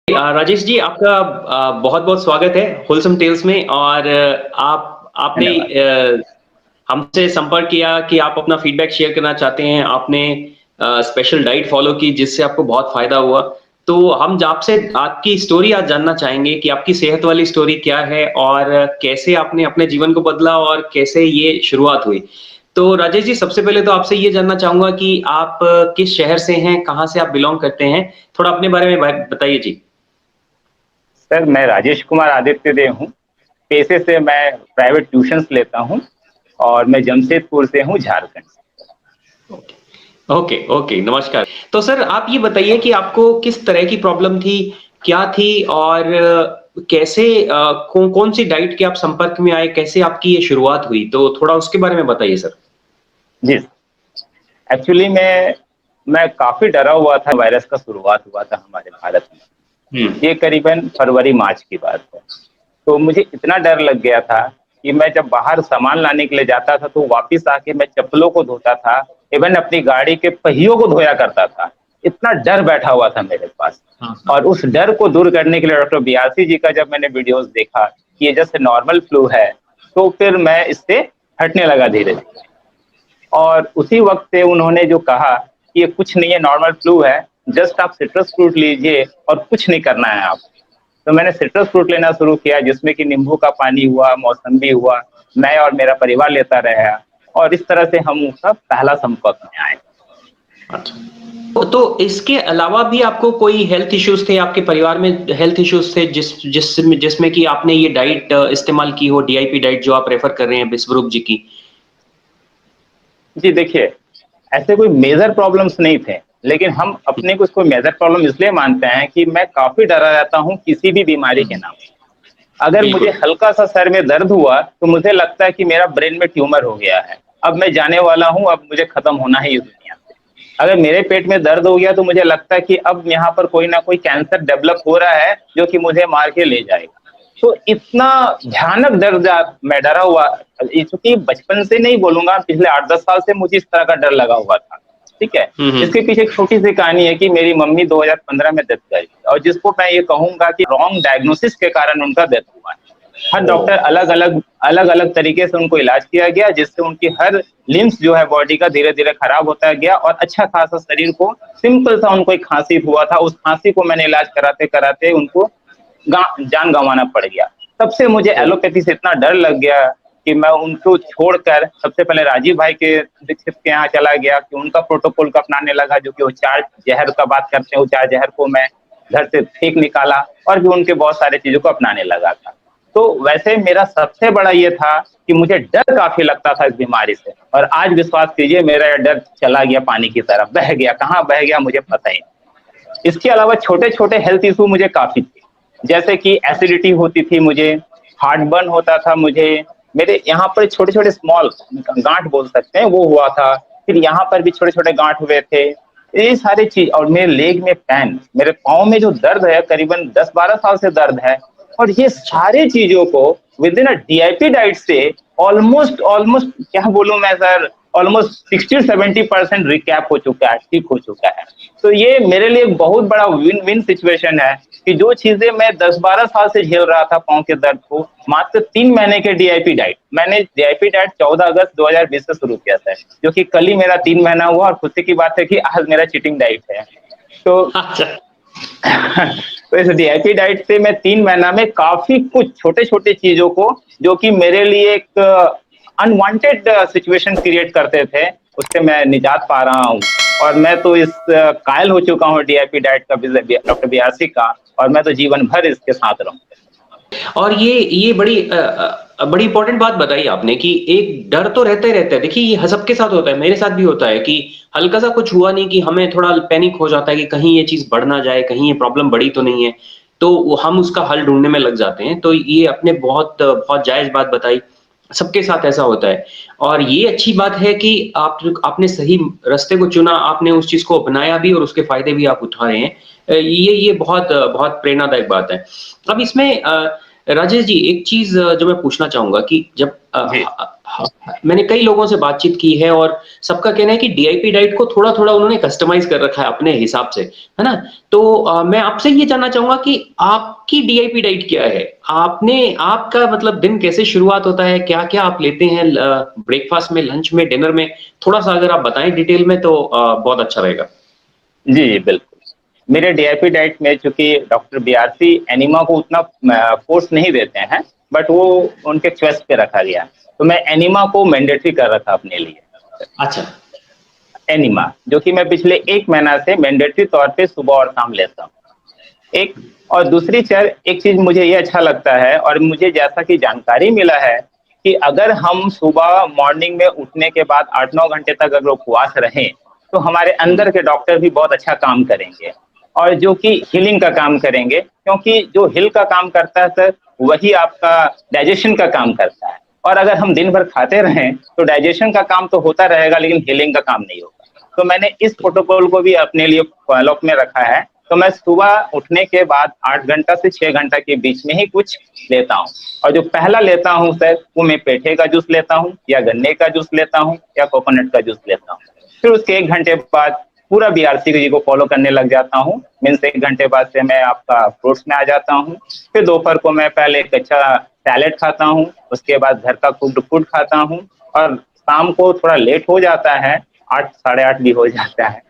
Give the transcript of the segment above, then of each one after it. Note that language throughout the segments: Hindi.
राजेश जी, आपका बहुत-बहुत स्वागत है होलसम टेल्स में। और आप आपने धन्यवाद। हमसे संपर्क किया कि आप अपना फीडबैक शेयर करना चाहते हैं। आपने स्पेशल डाइट फ़ॉलो की जिससे आपको बहुत फ़ायदा हुआ। तो हम ज आपसे आपकी स्टोरी आज जानना चाहेंगे कि आपकी सेहत वाली स्टोरी क्या है और कैसे आपने अपने जीवन को बदला और कैसे ये शुरुआत हुई? तो राजेश जी, सबसे पहले तो आपसे ये जानना चाहूँगा कि आप किस शहर से हैं? कहाँ से आप बिलॉन्ग करते हैं? थोड़ा अपने बारे में बताइए जी। सर, मैं राजेश कुमार आदित्य देव हूँ। पेशे से मैं प्राइवेट ट्यूशन्स लेता हूँ और मैं जमशेदपुर से हूँ, झारखंड से। ओके, ओके, नमस्कार। तो सर आप ये बताइए कि आपको किस तरह की प्रॉब्लम थी, क्या थी और कैसे कौन-सी डाइट के आप संपर्क में आए, कैसे आपकी ये शुरुआत हुई? तो थोड़ा उसके बारे में बताइए सर। जी, एक्चुअली मैं काफ़ी डरा हुआ था। वायरस का शुरुआत हुआ था हमारे भारत में। हुँ। ये करीबन फरवरी-मार्च की बात है। तो मुझे इतना डर लग गया था कि मैं जब बाहर सामान लाने के लिए जाता था, तो वापिस आके मैं चप्पलों को धोता था, इवन अपनी गाड़ी के पहियों को धोया करता था। इतना डर बैठा हुआ था मेरे पास। हाँ, हाँ। और उस डर को दूर करने के लिए डॉक्टर बियासी जी का जब मैंने वीडियोज़ देखा कि ये जस्ट नॉर्मल फ्लू है, तो फिर मैं इससे हटने लगा धीरे-धीरे। और उसी वक़्त से उन्होंने जो कहा कि ये कुछ नहीं है, नॉर्मल फ्लू है, जस्ट आप सिट्रस फ्रूट लीजिए और कुछ नहीं करना है आपको। तो मैंने सिट्रस फ्रूट लेना शुरू किया, जिसमें कि नींबू का पानी हुआ, मौसम्बी हुआ, मैं और मेरा परिवार लेता रहा और इस तरह से हम उसका पहला संपर्क में आए। अच्छा। तो इसके अलावा भी आपको कोई हेल्थ इश्यूज़ थे, आपके परिवार में हेल्थ इश्यूज़ थे जिसमें कि आपने ये डाइट इस्तेमाल की हो, डीआईपी डाइट जो आप रेफ़र कर रहे हैं बिसब्रुक जी की? जी देखिए, ऐसे कोई मेजर प्रॉब्लम्स नहीं थे, लेकिन हम अपने को इसको मेजर प्रॉब्लम इसलिए मानते हैं कि मैं काफ़ी डरा रहता हूँ किसी भी बीमारी के हुँ। नाम से। अगर मुझे बिल्कुल। हल्का-सा सर में दर्द हुआ, तो मुझे लगता है कि मेरा ब्रेन में ट्यूमर हो गया है। अब मैं जाने वाला हूँ, अब मुझे खत्म होना है इस दुनिया से। अगर मेरे पेट में दर्द हो गया, तो मुझे लगता है कि अब यहाँ पर कोई ना कोई कैंसर डेवलप हो रहा है, जो कि मुझे मार के ले जाएगा। तो इतना भयानक दर्द मैं डरा हुआ। ये चूँकि बचपन से नहीं बोलूँगा, पिछले 8-10 साल से मुझे इस तरह का डर लगा हुआ था, ठीक है? हुँ, इसके हुँ। पीछे एक छोटी-सी कहानी है कि मेरी मम्मी 2015 में डेथ गई और जिसको मैं ये कहूँगा कि रॉन्ग डायग्नोसिस के कारण उनका डेथ हुआ है। हर डॉक्टर ओह! अलग-अलग तरीके से उनको इलाज किया गया, जिससे उनकी हर लिम्ब्स जो है बॉडी का धीरे-धीरे खराब होता गया और अच्छा-खासा शरीर को सिंपल सा उनको एक खाँसी हुआ था, उस खाँसी को मैंने इलाज कराते-कराते उनको जान गँवाना पड़ गया। तब से मुझे ओह! एलोपैथी से इतना डर लग गया कि मैं उनको छोड़कर सबसे पहले राजीव भाई के दीक्षित के यहाँ चला गया कि उनका प्रोटोकॉल को अपनाने लगा, जो कि वो 4 ज़हर का बात करते हैं, वो 4 ज़हर को मैं घर से फेंक निकाला और भी उनके बहुत सारी चीज़ों को अपनाने लगा था। तो वैसे मेरा सबसे बड़ा ये था कि मुझे डर काफ़ी लगता था इस बीमारी से और आज विश्वास कीजिए मेरा ये डर चला गया पानी की तरह, बह गया, कहाँ बह गया मुझे पता ही नहीं। इसके अलावा छोटे-छोटे हेल्थ इश्यू मुझे काफ़ी थे। जैसे कि अच्छा। एसिडिटी होती थी मुझे, हार्ट बर्न होता था मुझे, मेरे यहाँ पर छोटे-छोटे स्मॉल गाँठ बोल सकते हैं वो हुआ था, फिर यहाँ पर भी छोटे-छोटे गाँठ हुए थे। ये सारी चीज़ और मेरे लेग में पेन, मेरे पाँव में जो दर्द है करीबन 10-12 साल से दर्द है और ये अच्छा। सारी चीज़ों को विदिन अ डीआईपी डाइट से ऑलमोस्ट ऑलमोस्ट क्या बोलूँ मैं सर, ऑलमोस्ट 60-70% रिकैप हो चुका है, ठीक हो चुका है। तो ये मेरे लिए एक बहुत बड़ा विन-विन सिचुएशन है कि जो चीज़ें मैं 10-12 साल से झेल रहा था पाँव के दर्द को, मात्र 3 महीने के डीआईपी डाइट मैंने डीआईपी डाइट 14 अगस्त 2020 से शुरू किया था, जो कि कल ही मेरा 3 महीना हुआ और खुशी की बात है कि आज मेरा चीटिंग डाइट है। तो अच्छा। तो इस डीआईपी डाइट से मैं 3 महीना में काफ़ी कुछ छोटे-छोटे चीज़ों को, जो कि मेरे लिए एक अनवांटेड सिचुएशन क्रिएट करते थे, उससे मैं निजात पा रहा हूँ। और मैं तो इस कायल हो चुका हूँ डीआईपी डाइट का डॉक्टर बियासी का और मैं तो जीवन भर इसके साथ रहूँगा। और ये बड़ी इम्पोर्टेंट बात बताई आपने कि एक डर तो रहता ही रहता है। देखिए, ये सबके साथ होता है, मेरे साथ भी होता है कि हल्का-सा कुछ हुआ नहीं कि हमें थोड़ा पैनिक हो जाता है कि कहीं ये चीज़ बढ़ ना जाए, कहीं ये प्रॉब्लम बड़ी तो नहीं है, तो हम उसका हल ढूँढने में लग जाते हैं। तो ये आपने बहुत जायज़ बात बताई, सबके साथ ऐसा होता है। और ये अच्छी बात है कि आपने सही रास्ते को चुना, आपने उस चीज़ को अपनाया भी और उसके फ़ायदे भी आप उठा रहे हैं। ये बहुत प्रेरणादायक बात है। अब इसमें राजेश जी, एक चीज़ जो मैं पूछना चाहूँगा कि जब जी। हाँ, मैंने कई लोगों से बातचीत की है और सबका कहना है कि डीआईपी डाइट को थोड़ा-थोड़ा उन्होंने कस्टमाइज़ कर रखा है अपने हिसाब से, है ना? तो मैं आपसे ये जानना चाहूँगा कि आपकी डीआईपी डाइट क्या है? आपका मतलब दिन कैसे शुरुआत होता है? क्या-क्या आप लेते हैं ब्रेकफ़ास्ट में, लंच में, डिनर में? थोड़ा-सा अगर आप बताएँ डिटेल में तो बहुत अच्छा रहेगा। जी, जी, बिल्कुल। मेरे डीआईपी डाइट में चूँकि डॉक्टर बीआरसी एनिमा को उतना फ़ोर्स नहीं देते हैं, बट वो उनके चॉइस पे रखा गया है। तो मैं एनिमा को मैंडेटरी कर रखा अपने लिए। अच्छा, एनिमा, जो कि मैं पिछले 1 महीना से मैंडेटरी तौर पे सुबह और शाम लेता हूँ। एक और दूसरी एक चीज़ मुझे ये अच्छा लगता है और मुझे जैसा कि जानकारी मिला है कि अगर हम सुबह मॉर्निंग में उठने के बाद 8-9 घंटे तक अगर उपवास रहें, तो हमारे हुँ, अंदर के डॉक्टर भी बहुत अच्छा काम करेंगे और जो कि हीलिंग का काम करेंगे, क्योंकि जो हील का काम करता है सर, वही आपका डाइजेशन का काम करता है। और अगर हम दिन भर खाते रहें, तो डाइजेशन का काम तो होता रहेगा लेकिन हीलिंग का काम नहीं होगा। तो मैंने इस प्रोटोकॉल को भी अपने लिए फॉलो अप में रखा है। तो मैं सुबह उठने के बाद 8 घंटा से 6 घंटा के बीच में ही कुछ लेता हूँ और जो पहला लेता हूँ सर, वो मैं पेठे का जूस लेता हूँ या गन्ने का जूस लेता हूँ या कोकोनट का जूस लेता हूँ। फिर उसके 1 घंटे बाद पूरा बीआरसी जी को फॉलो करने लग जाता हूँ। मीन्स 1 घंटे बाद से मैं आपका फ्रूट्स में आ जाता हूँ। फिर दोपहर को मैं पहले एक अच्छा सैलेड खाता हूँ, उसके बाद घर का कुक्ड फूड खाता हूँ और शाम को थोड़ा लेट हो जाता है, 8 साढ़े 8 भी हो जाता है।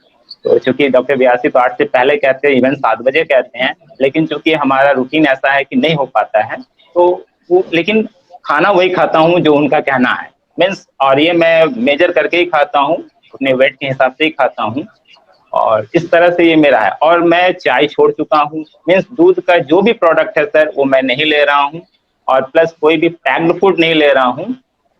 तो चूँकि डॉक्टर बयासी तो 8 से पहले कहते हैं, इवन 7 बजे कहते हैं, लेकिन चूँकि हमारा रूटीन ऐसा है कि नहीं हो पाता है, तो वो लेकिन खाना वही खाता हूँ जो उनका कहना है। मीन्स और ये मैं मेजर करके ही खाता हूँ, अपने वेट के हिसाब से ही खाता हूँ और इस तरह से ये मेरा है और मैं चाय छोड़ चुका हूँ। मीन्स दूध का जो भी प्रोडक्ट है सर, वो मैं नहीं ले रहा हूँ और प्लस कोई भी पैक्ड फूड नहीं ले रहा हूँ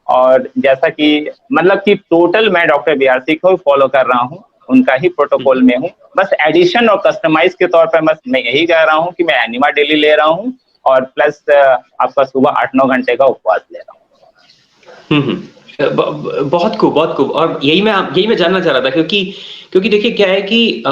और जैसा कि मतलब कि टोटल मैं डॉक्टर बीआरसी को फॉलो कर रहा हूँ, उनका ही हुँ। प्रोटोकॉल में हूँ। बस एडिशन और कस्टमाइज़ के तौर पे बस मैं यही कह रहा हूँ कि मैं एनिमा डेली ले रहा हूँ और प्लस आपका सुबह 8-9 घंटे का उपवास ले रहा हूँ। हुँ, हुँ। बहुत खूब और यही मैं जानना चाह रहा था क्योंकि क्योंकि देखिए क्या है कि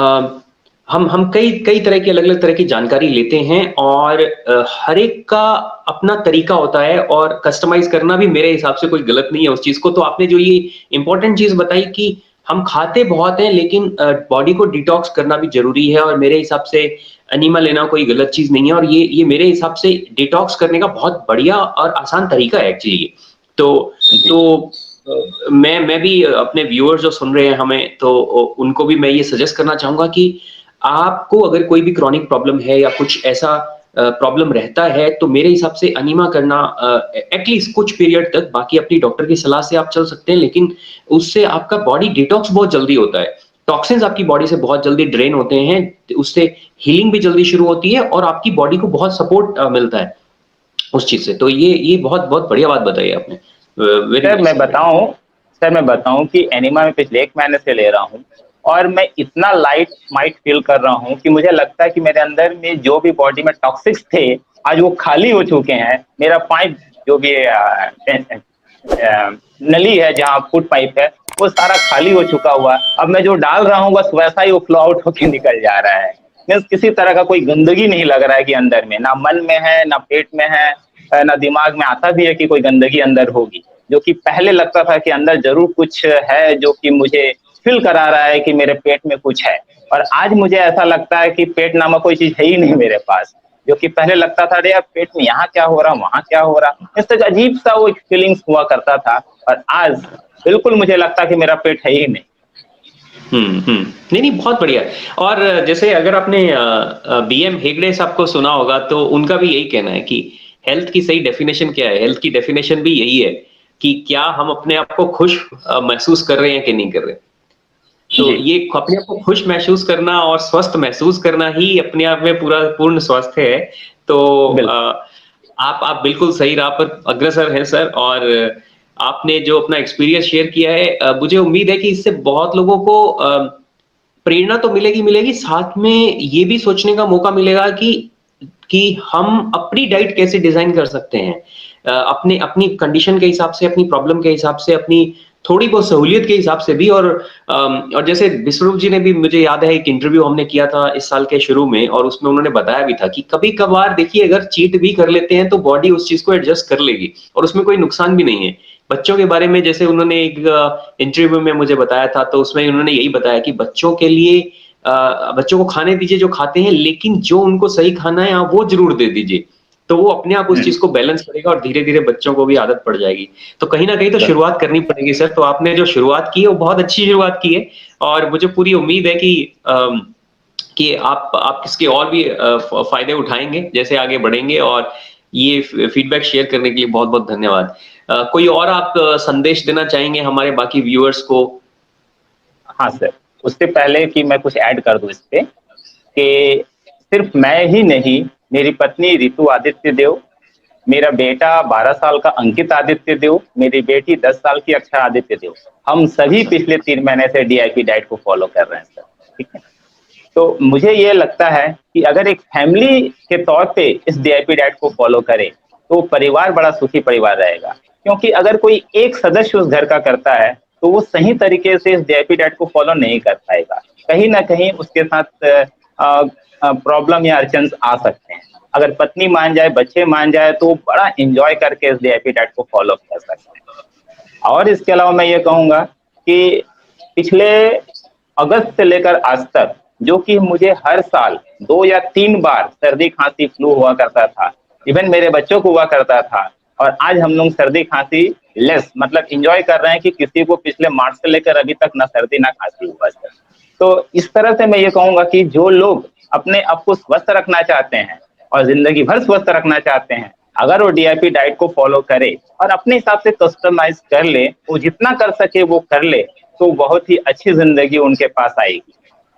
हम कई तरह की अलग-अलग तरह की जानकारी लेते हैं और हर एक का अपना तरीका होता है और कस्टमाइज़ करना भी मेरे हिसाब से कोई गलत नहीं है उस चीज़ को। तो आपने जो ये इम्पोर्टेंट चीज़ बताई कि हम खाते बहुत हैं लेकिन बॉडी को डिटॉक्स करना भी ज़रूरी है और मेरे हिसाब से एनिमा लेना कोई गलत चीज़ नहीं है और ये मेरे हिसाब से डिटॉक्स करने का बहुत बढ़िया और आसान तरीका है एक्चुअली ये। तो जी, तो मैं भी अपने व्यूअर्स जो सुन रहे हैं हमें तो उनको भी मैं ये सजेस्ट करना चाहूँगा कि आपको अगर कोई भी क्रॉनिक प्रॉब्लम है या कुछ ऐसा प्रॉब्लम रहता है तो मेरे हिसाब से एनीमा करना एटलीस्ट कुछ पीरियड तक बाकी अपनी डॉक्टर की सलाह से आप चल सकते हैं लेकिन उससे आपका बॉडी डिटॉक्स बहुत जल्दी होता है। टॉक्सिन्स आपकी बॉडी से बहुत जल्दी ड्रेन होते हैं, उससे हीलिंग भी जल्दी शुरू होती है और आपकी बॉडी को बहुत सपोर्ट मिलता है उस चीज़ से। तो ये बहुत बहुत बढ़िया बात बताई आपने। वेरी सर नाइस मैं सर, वेरी बताऊँ सर मैं बताऊँ कि एनिमा में पिछले 1 महीने से ले रहा हूँ और मैं इतना लाइट माइट फ़ील कर रहा हूँ कि मुझे लगता है कि मेरे अंदर में जो भी बॉडी में टॉक्सिक्स थे, आज वो खाली हो चुके हैं। मेरा पाइप जो भी नली है जहाँ फूड पाइप है, वो सारा खाली हो चुका हुआ है। अब मैं जो डाल रहा हूँ बस वैसा ही वो फ्लो आउट होके निकल जा रहा है। मीन्स किसी तरह का कोई गंदगी नहीं लग रहा है कि अंदर में, ना मन में है, ना पेट में है, ना दिमाग में आता भी है कि कोई गंदगी अंदर होगी। जो कि पहले लगता था कि अंदर ज़रूर कुछ है जो कि मुझे फ़ील करा रहा है कि मेरे पेट में कुछ है। और आज मुझे ऐसा लगता है कि पेट नामक कोई चीज़ है ही नहीं मेरे पास। जो कि पहले लगता था अरे यार पेट में यहाँ क्या हो रहा, वहाँ क्या हो रहा? इस तरह अजीब-सा वो एक फ़ीलिंग्स हुआ करता था और आज बिल्कुल मुझे लगता है कि मेरा पेट है ही नहीं। हुँ, हुँ। नहीं, बहुत बढ़िया और जैसे अगर आपने बीएम हेगड़े साहब को सुना होगा तो उनका भी यही कहना है कि हेल्थ की सही डेफिनिशन क्या है? हेल्थ की डेफिनिशन भी यही है कि क्या हम अपने आप को खुश महसूस कर रहे हैं कि नहीं कर रहे? तो जी, ये अपने आप को खुश महसूस करना और स्वस्थ महसूस करना ही अपने आप में पूरा पूर्ण स्वास्थ्य है। तो बिल्कुल। आप बिल्कुल सही राह पर अग्रसर हैं सर और आपने जो अपना एक्सपीरियंस शेयर किया है मुझे उम्मीद है कि इससे बहुत लोगों को प्रेरणा तो मिलेगी, साथ में ये भी सोचने का मौका मिलेगा कि हम अपनी डाइट कैसे डिज़ाइन कर सकते हैं। अपने अपनी कंडीशन के हिसाब से, अपनी प्रॉब्लम के हिसाब से, अपनी थोड़ी बहुत सहूलियत के हिसाब से भी और जैसे विश्वरूप जी ने भी मुझे याद है एक इंटरव्यू हमने किया था इस साल के शुरू में और उसमें उन्होंने बताया भी था कि कभी-कभार देखिए अगर चीट भी कर लेते हैं तो बॉडी उस चीज़ को एडजस्ट कर लेगी और उसमें कोई नुकसान भी नहीं है। बच्चों के बारे में जैसे उन्होंने एक इंटरव्यू में मुझे बताया था, तो उसमें उन्होंने यही बताया कि बच्चों के लिए बच्चों को खाने दीजिए जो खाते हैं, लेकिन जो उनको सही खाना है आप वो ज़रूर दे दीजिए। तो वो अपने आप उस हुँ, चीज़ को बैलेंस करेगा और धीरे-धीरे बच्चों को भी आदत पड़ जाएगी। तो कहीं न कहीं तो ब शुरुआत करनी पड़ेगी सर, तो आपने जो शुरुआत की है वो बहुत अच्छी शुरुआत की है और मुझे पूरी उम्मीद है कि आप इसके और भी फ़ायदे उठाएँगे, जैसे आगे बढ़ेंगे और ये फ़ीडबैक शेयर करने के लिए बहुत-बहुत धन्यवाद। कोई और आप संदेश देना चाहेंगे हमारे बाकी व्यूअर्स को? हाँ सर, उससे पहले कि मैं कुछ ऐड कर दूँ इस पे, कि सिर्फ़ मैं ही नहीं, मेरी पत्नी रितु आदित्य देव, मेरा बेटा 12 साल का अंकित आदित्य देव, मेरी बेटी 10 साल की अक्षरा आदित्य देव, हम सभी अच्छा। पिछले 3 महीने से डीआईपी डाइट को फ़ॉलो कर रहे हैं सर, ठीक है? तो मुझे ये लगता है कि अगर एक फैमिली के तौर पे इस डीआईपी डाइट को फ़ॉलो करे, तो परिवार बड़ा सुखी परिवार रहेगा। क्योंकि अगर कोई एक सदस्य उस घर का करता है, तो वो सही तरीके से इस डीआईपी डाइट को फ़ॉलो नहीं कर पाएगा। कहीं न कहीं उसके साथ प्रॉब्लम या अड़चन आ सकते हैं। अगर पत्नी मान जाए, बच्चे मान जाए, तो बड़ा एन्जॉय करके इस डीआईपी डाइट को फ़ॉलो कर सकते हैं। और इसके अलावा मैं ये कहूँगा कि पिछले अगस्त से लेकर आज तक जो कि मुझे हर साल 2 या 3 बार सर्दी, खाँसी, फ्लू हुआ करता था। इवन मेरे बच्चों को हुआ करता था और आज हम लोग सर्दी, खाँसी लेस मतलब एन्जॉय कर रहे हैं कि किसी को पिछले मार्च से लेकर अभी तक ना सर्दी ना खाँसी हुआ सर। तो इस तरह से मैं ये कहूँगा कि जो लोग अपने आप को स्वस्थ रखना चाहते हैं और ज़िंदगी भर स्वस्थ रखना चाहते हैं, अगर वो डीआईपी डाइट को फ़ॉलो करे और अपने हिसाब से कस्टमाइज़ कर ले, वो जितना कर सके वो कर ले, तो बहुत ही अच्छी ज़िंदगी उनके पास आएगी।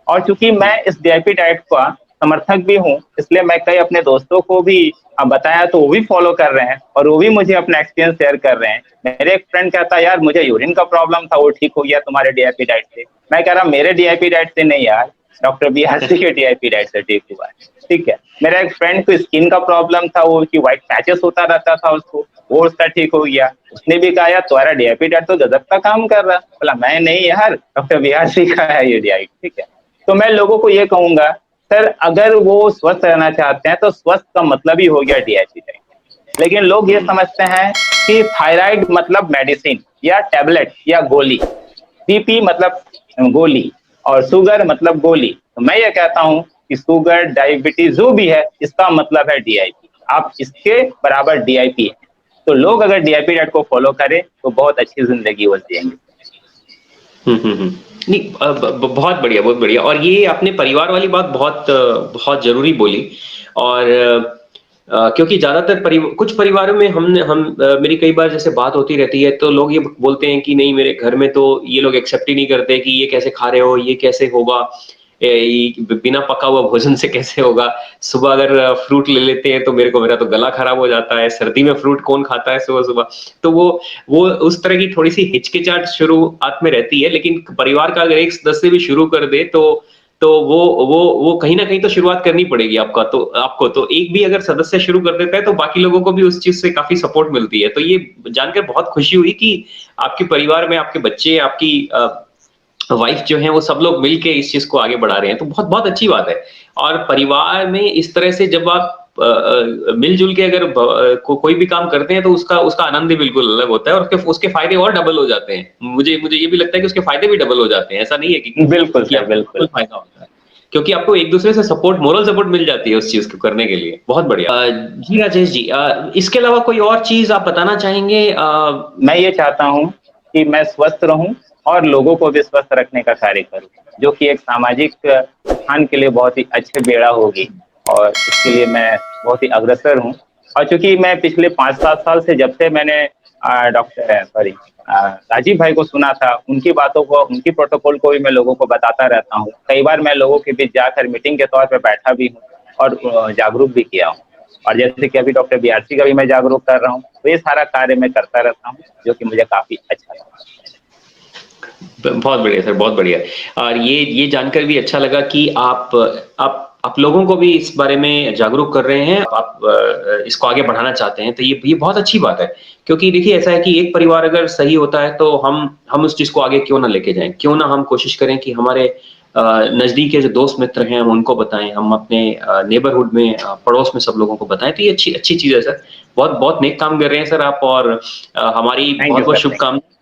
और चूँकि मैं इस डीआईपी डाइट का समर्थक भी हूँ, इसलिए मैं कई अपने दोस्तों को भी बताया तो वो भी फ़ॉलो कर रहे हैं और वो भी मुझे अपना एक्सपीरियंस शेयर कर रहे हैं। मेरे एक फ्रेंड कहता है, "यार मुझे यूरिन का प्रॉब्लम था, वो ठीक हो गया तुम्हारे डीआईपी डाइट से।" मैं कह रहा मेरे डीआईपी डाइट से नहीं यार, डॉक्टर बीआरसी के डीआईपी डाइट से ठीक हुआ है। ठीक है। मेरा एक फ्रेंड को स्किन का प्रॉब्लम था, वो कि व्हाइट पैचेस होता रहता था उसको, वो उसका ठीक हो गया। उसने भी कहा यार तुम्हारा डीआईपी डाइट तो गजब का काम कर रहा है। बोला मैं नहीं यार, डॉक्टर बीआरसी का है ये डाइट, ठीक है। तो मैं लोगों को ये कहूँगा, सर अगर वो स्वस्थ रहना चाहते हैं तो स्वस्थ का मतलब ही हो गया डीआईपी डाइट। लेकिन लोग ये हुँ। समझते हैं कि थायराइड मतलब मेडिसिन या टैबलेट या गोली, बीपी मतलब गोली और शुगर मतलब गोली। तो मैं ये कहता हूँ कि शुगर, डायबिटीज़ जो भी है, इसका मतलब है डीआईपी। आप इसके बराबर डीआईपी हैं। तो लोग अगर डीआईपी डाइट को फ़ॉलो करें, तो बहुत अच्छी ज़िंदगी वो जिएँगे। हुँ। नहीं बहुत बढ़िया, बहुत बढ़िया और ये आपने परिवार वाली बात बहुत ज़रूरी बोली और क्योंकि ज़्यादातर कुछ परिवारों में मेरी कई बार जैसे बात होती रहती है, तो लोग ये बोलते हैं कि नहीं मेरे घर में तो ये लोग एक्सेप्ट ही नहीं करते कि ये कैसे खा रहे हो, ये कैसे होगा? ये बिना पका हुआ भोजन से कैसे होगा? सुबह अगर फ्रूट ले लेते हैं तो मेरा तो गला खराब हो जाता है, सर्दी में फ्रूट कौन खाता है सुबह-सुबह? तो वो उस तरह की थोड़ी-सी हिचकिचाहट शुरुआत में रहती है, लेकिन परिवार का अगर एक सदस्य भी शुरू कर दे तो वो कहीं न कहीं तो शुरुआत करनी पड़ेगी आपको तो एक भी अगर सदस्य शुरू कर देता है, तो बाकी लोगों को भी उस चीज़ से काफ़ी सपोर्ट मिलती है। तो ये जानकर बहुत खुशी हुई कि आपके परिवार में आपके बच्चे, आपकी वाइफ जो है वो सब लोग मिल के इस चीज़ को आगे बढ़ा रहे हैं, तो बहुत-बहुत अच्छी बात है। और परिवार में इस तरह से जब आप मिल-जुल के अगर कोई भी काम करते हैं तो उसका उसका आनंद ही बिल्कुल अलग होता है और उसके उसके फ़ायदे और डबल हो जाते हैं। मुझे ये भी लगता है कि उसके फ़ायदे भी डबल हो जाते हैं। ऐसा नहीं है बिल्कुल कि सर, आपको बिल्कुल। बिल्कुल फ़ायदा होता है। क्योंकि आपको एक-दूसरे से मोरल सपोर्ट मिल जाती है उस चीज़ को करने के लिए। बहुत बढ़िया। जी राजेश जी इसके अलावा कोई और चीज़ आप बताना चाहेंगे? मैं ये चाहता हूँ कि मैं स्वस्थ रहूँ और लोगों को भी स्वस्थ रखने का कार्य करूँ, जो कि एक सामाजिक उत्थान के लिए बहुत ही अच्छी बेड़ा होगी और इसके लिए मैं बहुत ही अग्रसर हूँ। और चूँकि मैं पिछले 5-7 साल से जब से मैंने राजीव भाई को सुना था, उनकी बातों को, उनकी प्रोटोकॉल को भी मैं लोगों को बताता रहता हूँ। कई बार मैं लोगों के बीच जाकर मीटिंग के तौर पे बैठा भी हूँ और जागरूक भी किया हूँ। और जैसे कि अभी डॉक्टर बीआरसी का भी मैं जागरूक कर रहा हूँ, तो ये सारा कार्य मैं करता रहता हूँ, जो कि मुझे काफ़ी अच्छा लगता है। बहुत बढ़िया सर, बहुत बढ़िया। और ये जानकर भी अच्छा लगा कि आप लोगों को भी इस बारे में जागरूक कर रहे हैं, आप इसको आगे बढ़ाना चाहते हैं, तो ये बहुत अच्छी बात है। क्योंकि देखिए ऐसा है कि एक परिवार अगर सही होता है तो हम उस चीज़ को आगे क्यों ना लेके जाएँ? क्यों ना हम कोशिश करें कि हमारे नजदीक के जो दोस्त मित्र हैं हम उनको बताएं, हम अपने नेबरहुड में पड़ोस में सब लोगों को बताएं, तो ये अच्छी अच्छी चीज है सर। बहुत बहुत नेक काम कर रहे हैं सर आप, और हमारी थैंक बहुत यू बहुत सर, थैंक शुभकामनाएं।